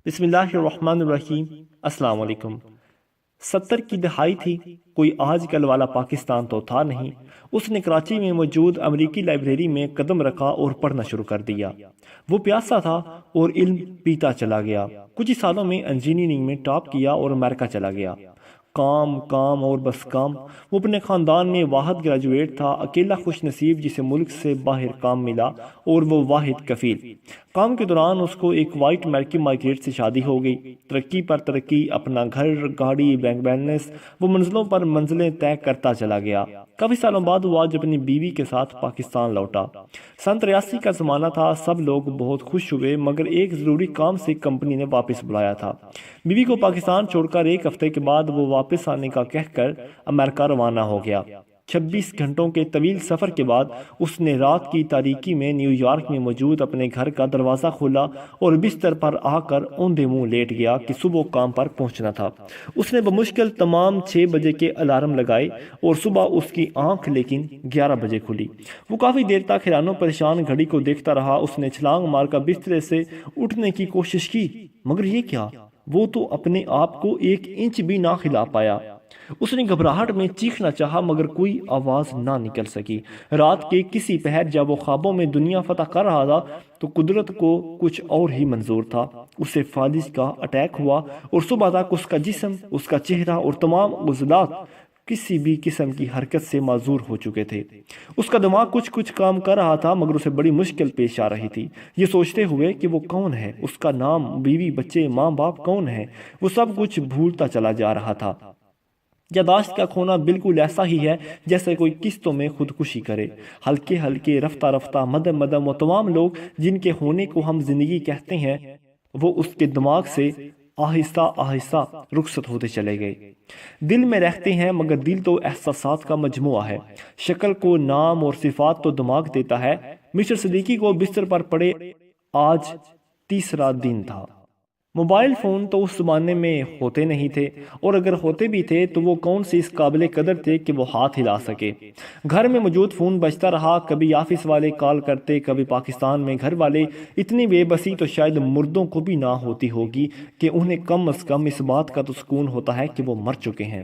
بسم اللہ الرحمن الرحیم۔ السلام علیکم۔ 70 کی دہائی تھی، کوئی آج کل والا پاکستان تو تھا نہیں۔ اس نے کراچی میں موجود امریکی لائبریری میں قدم رکھا اور پڑھنا شروع کر دیا۔ وہ پیاسا تھا اور علم پیتا چلا گیا۔ کچھ ہی سالوں میں انجینئرنگ میں ٹاپ کیا اور امریکہ چلا گیا۔ کام کام اور بس کام۔ وہ اپنے خاندان میں واحد گریجویٹ تھا، اکیلا خوش نصیب جسے ملک سے باہر کام ملا، اور وہ واحد کفیل۔ کام کے دوران اس کو ایک وائٹ امریکی مائیگریٹ سے شادی ہو گئی۔ ترقی پر ترقی، اپنا گھر، گاڑی، بینک بیلنس، وہ منزلوں پر منزلیں طے کرتا چلا گیا۔ کافی سالوں بعد وہ آج اپنی بیوی کے ساتھ پاکستان لوٹا۔ سن 83 کا زمانہ تھا، سب لوگ بہت خوش ہوئے، مگر ایک ضروری کام سے کمپنی نے واپس بلایا تھا۔ بیوی کو پاکستان چھوڑ کر ایک ہفتے کے بعد وہ واپس آنے کا کہہ کر امریکہ روانہ ہو گیا۔ 26 گھنٹوں کے طویل سفر کے بعد اس نے رات کی تاریکی میں نیو یارک میں موجود اپنے گھر کا دروازہ کھولا اور بستر پر آ کر اوندھے منہ لیٹ گیا کہ صبح کام پر پہنچنا تھا۔ اس نے بمشکل تمام 6 بجے کے الارم لگائے اور صبح اس کی آنکھ لیکن 11 بجے کھلی۔ وہ کافی دیر تک حیران و پریشان گھڑی کو دیکھتا رہا۔ اس نے چھلانگ مار کر بسترے سے اٹھنے کی کوشش کی، مگر یہ کیا؟ وہ تو اپنے آپ کو 1 انچ بھی نہ ہلا پایا۔ اس نے گھبراہٹ میں چیخنا چاہا مگر کوئی آواز نہ نکل سکی۔ رات کے کسی پہر جب وہ خوابوں میں دنیا فتح کر رہا تھا تو قدرت کو کچھ اور ہی منظور تھا۔ اسے فالج کا اٹیک ہوا اور صبح تک اس کا جسم، اس کا چہرہ اور تمام عضلات کسی بھی قسم کی حرکت سے معذور ہو چکے تھے۔ اس کا دماغ کچھ کام کر رہا تھا مگر اسے بڑی مشکل پیش آ رہی تھی، یہ سوچتے ہوئے کہ وہ کون ہے، اس کا نام، بیوی، بچے، ماں باپ کون ہے۔ وہ سب کچھ بھولتا چلا جا رہا تھا۔ یادداشت کا کھونا بالکل ایسا ہی ہے جیسے کوئی قسطوں میں خودکشی کرے۔ ہلکے ہلکے، رفتہ رفتہ، مدم مدم، وہ تمام لوگ جن کے ہونے کو ہم زندگی کہتے ہیں وہ اس کے دماغ سے آہستہ آہستہ رخصت ہوتے چلے گئے۔ دل میں رہتے ہیں مگر دل تو احساسات کا مجموعہ ہے۔ شکل کو نام اور صفات تو دماغ دیتا ہے۔ مسٹر صدیقی کو بستر پر پڑے آج 3را دن تھا۔ موبائل فون تو اس زمانے میں ہوتے نہیں تھے، اور اگر ہوتے بھی تھے تو وہ کون سے اس قابل قدر تھے کہ وہ ہاتھ ہلا سکے۔ گھر میں موجود فون بجتا رہا، کبھی آفس والے کال کرتے، کبھی پاکستان میں گھر والے۔ اتنی بے بسی تو شاید مردوں کو بھی نہ ہوتی ہوگی کہ انہیں کم از کم اس بات کا تو سکون ہوتا ہے کہ وہ مر چکے ہیں۔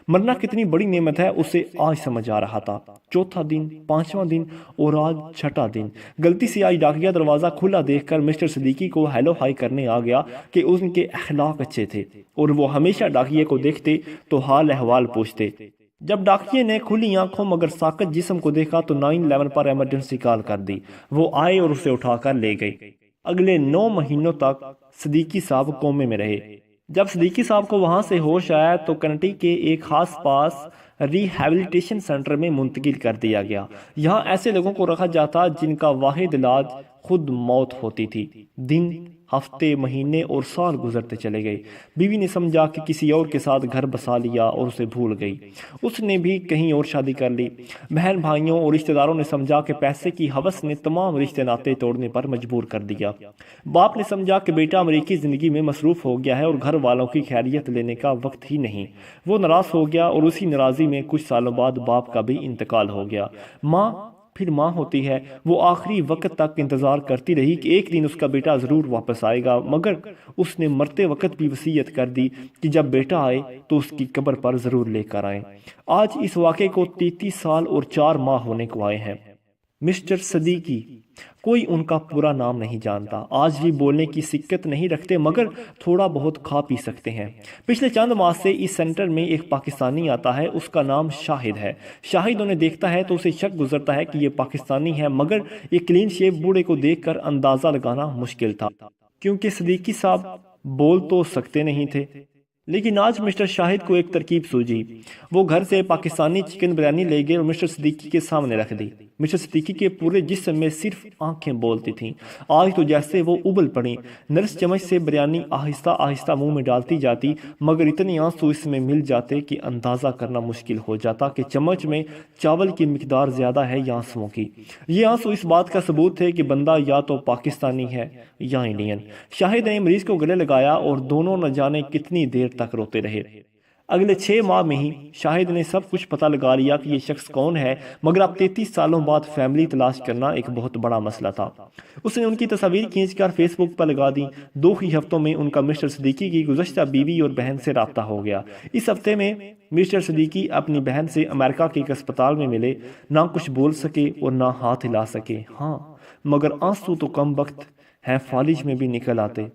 مرنا کتنی بڑی نعمت ہے اسے آج سمجھ آ رہا تھا۔ 4تھا دن، 5واں دن اور آج 6ٹھا دن۔ غلطی سے آج ڈاکیا دروازہ کھلا دیکھ کر مسٹر صدیقی کو ہیلو ہائی کرنے آ گیا کہ ان کے اخلاق اچھے تھے اور وہ ہمیشہ ڈاکیے کو دیکھتے تو حال احوال پوچھتے۔ جب ڈاکیے نے کھلی آنکھوں مگر ساکت جسم کو دیکھا تو 911 پر ایمرجنسی کال کر دی۔ وہ آئے اور اسے اٹھا کر لے گئے۔ اگلے 9 مہینوں تک صدیقی صاحب کومے میں رہے۔ جب صدیقی صاحب کو وہاں سے ہوش آیا تو کنٹی کے ایک خاص پاس ری ہیبلیٹیشن سینٹر میں منتقل کر دیا گیا۔ یہاں ایسے لوگوں کو رکھا جاتا جن کا واحد علاج خود موت ہوتی تھی۔ دن، ہفتے، مہینے اور سال گزرتے چلے گئے۔ بیوی نے سمجھا کہ کسی اور کے ساتھ گھر بسا لیا اور اسے بھول گئی۔ اس نے بھی کہیں اور شادی کر لی۔ بہن بھائیوں اور رشتہ داروں نے سمجھا کہ پیسے کی ہوس نے تمام رشتے ناطے توڑنے پر مجبور کر دیا۔ باپ نے سمجھا کہ بیٹا امریکی زندگی میں مصروف ہو گیا ہے اور گھر والوں کی خیریت لینے کا وقت ہی نہیں۔ وہ ناراض ہو گیا اور اسی ناراضی میں کچھ سالوں بعد باپ کا بھی انتقال ہو گیا۔ ماں پھر ماں ہوتی ہے، وہ آخری وقت تک انتظار کرتی رہی کہ ایک دن اس کا بیٹا ضرور واپس آئے گا، مگر اس نے مرتے وقت بھی وصیت کر دی کہ جب بیٹا آئے تو اس کی قبر پر ضرور لے کر آئیں۔ آج اس واقعے کو 33 سال اور 4 ماہ ہونے کو آئے ہیں۔ مسٹر صدیقی، کوئی ان کا پورا نام نہیں جانتا، آج بھی بولنے کی سکت نہیں رکھتے مگر تھوڑا بہت کھا پی سکتے ہیں۔ پچھلے چند ماہ سے اس سینٹر میں ایک پاکستانی آتا ہے، اس کا نام شاہد ہے۔ شاہد انہیں دیکھتا ہے تو اسے شک گزرتا ہے کہ یہ پاکستانی ہے، مگر ایک کلین شیپ بوڑھے کو دیکھ کر اندازہ لگانا مشکل تھا کیونکہ صدیقی صاحب بول تو سکتے نہیں تھے۔ لیکن آج مسٹر شاہد کو ایک ترکیب سوجھی۔ وہ گھر سے پاکستانی چکن بریانی لے گئے اور مسٹر صدیقی کے سامنے رکھ دی۔ مسٹر صدیقی کے پورے جسم میں صرف آنکھیں بولتی تھیں، آج تو جیسے وہ ابل پڑیں۔ نرس چمچ سے بریانی آہستہ آہستہ منہ میں ڈالتی جاتی مگر اتنے آنسو اس میں مل جاتے کہ اندازہ کرنا مشکل ہو جاتا کہ چمچ میں چاول کی مقدار زیادہ ہے یا آنسوؤں کی۔ یہ آنسو اس بات کا ثبوت تھے کہ بندہ یا تو پاکستانی ہے یا انڈین۔ شاہد نے مریض کو گلے لگایا اور دونوں نہ جانے کتنی دیر تک روتے رہے۔ اگلے 6 ماہ میں ہی شاہد نے سب کچھ پتہ لگا لیا کہ یہ شخص کون ہے، مگر اب 33 سالوں بعد فیملی تلاش کرنا ایک بہت بڑا مسئلہ تھا۔ اس نے ان کی تصاویر کھینچ کر فیس بک پر لگا دی۔ 2 ہی ہفتوں میں ان کا مسٹر صدیقی کی گزشتہ بیوی اور بہن سے رابطہ ہو گیا۔ اس ہفتے میں مسٹر صدیقی اپنی بہن سے امریکہ کے ایک اسپتال میں ملے، نہ کچھ بول سکے اور نہ ہاتھ ہلا سکے، ہاں مگر آنسو تو کم وقت ہیں فالج میں بھی نکل آتے۔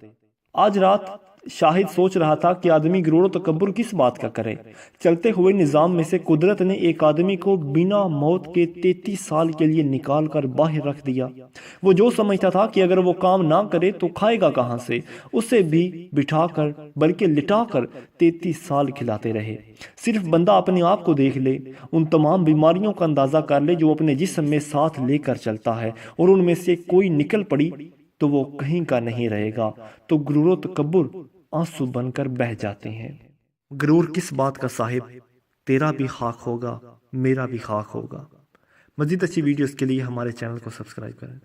آج رات شاہد سوچ رہا تھا کہ آدمی غرور و تکبر کس بات کا کرے۔ چلتے ہوئے نظام میں سے قدرت نے ایک آدمی کو بنا موت کے 33 سال کے لیے نکال کر باہر رکھ دیا۔ وہ جو سمجھتا تھا کہ اگر وہ کام نہ کرے تو کھائے گا کہاں سے، اسے بھی بٹھا کر بلکہ لٹا کر 33 سال کھلاتے رہے۔ صرف بندہ اپنے آپ کو دیکھ لے، ان تمام بیماریوں کا اندازہ کر لے جو اپنے جسم میں ساتھ لے کر چلتا ہے، اور ان میں سے کوئی نکل پڑی تو وہ کہیں کا نہیں رہے گا، تو غرور و تکبر آنسو بن کر بہہ جاتے ہیں۔ غرور کس بات کا صاحب، تیرا بھی خاک ہوگا، میرا بھی خاک ہوگا۔ مزید اچھی ویڈیوز کے لیے ہمارے چینل کو سبسکرائب کریں۔